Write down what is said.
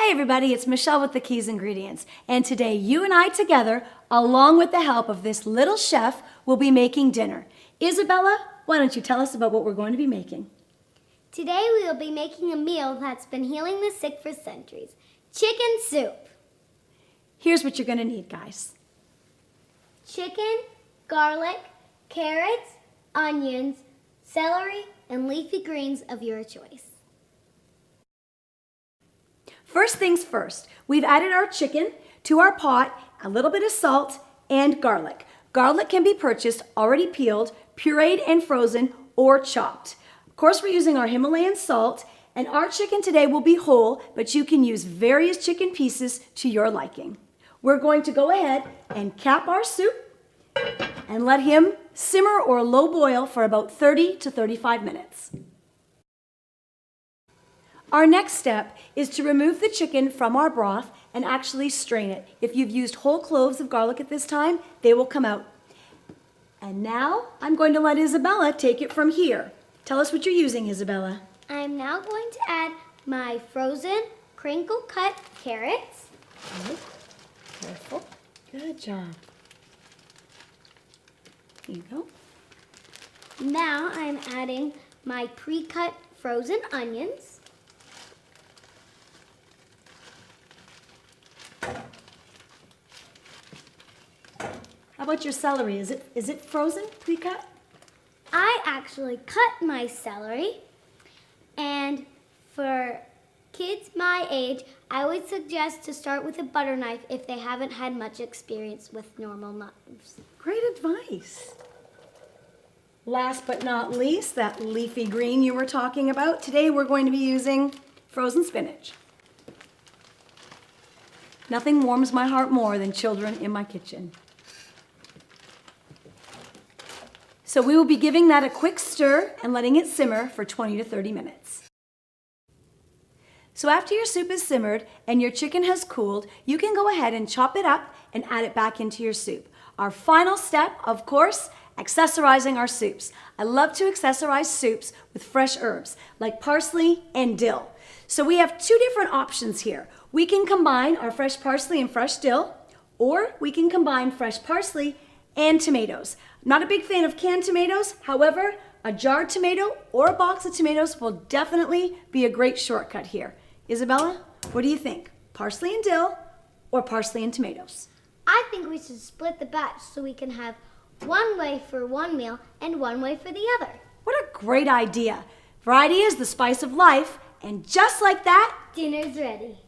Hey everybody, it's Michelle with the Keys Ingredients, and today you and I together, along with the help of this little chef, will be making dinner. Isabella, why don't you tell us about what we're going to be making? Today we will be making a meal that's been healing the sick for centuries. Chicken soup. Here's what you're going to need, guys. Chicken, garlic, carrots, onions, celery, and leafy greens of your choice. First things first, we've added our chicken to our pot, a little bit of salt, and garlic. Garlic can be purchased already peeled, pureed and frozen, or chopped. Of course, we're using our Himalayan salt, and our chicken today will be whole, but you can use various chicken pieces to your liking. We're going to go ahead and cap our soup and let him simmer or low boil for about 30 to 35 minutes. Our next step is to remove the chicken from our broth and actually strain it. If you've used whole cloves of garlic at this time, they will come out. And now I'm going to let Isabella take it from here. Tell us what you're using, Isabella. I'm now going to add my frozen crinkle cut carrots. Okay. Careful. Good job. Here you go. Now I'm adding my pre-cut frozen onions. How about your celery? Is it frozen, pre-cut? I actually cut my celery, and for kids my age, I would suggest to start with a butter knife if they haven't had much experience with normal knives. Great advice. Last but not least, that leafy green you were talking about. Today we're going to be using frozen spinach. Nothing warms my heart more than children in my kitchen. So we will be giving that a quick stir and letting it simmer for 20 to 30 minutes. So after your soup is simmered and your chicken has cooled, you can go ahead and chop it up and add it back into your soup. Our final step, of course, accessorizing our soups. I love to accessorize soups with fresh herbs like parsley and dill. So we have two different options here. We can combine our fresh parsley and fresh dill, or we can combine fresh parsley and tomatoes. I'm not a big fan of canned tomatoes. However, a jarred tomato or a box of tomatoes will definitely be a great shortcut here. Isabella, what do you think? Parsley and dill or parsley and tomatoes? I think we should split the batch so we can have one way for one meal and one way for the other. What a great idea. Variety is the spice of life, and just like that, Dinner's ready.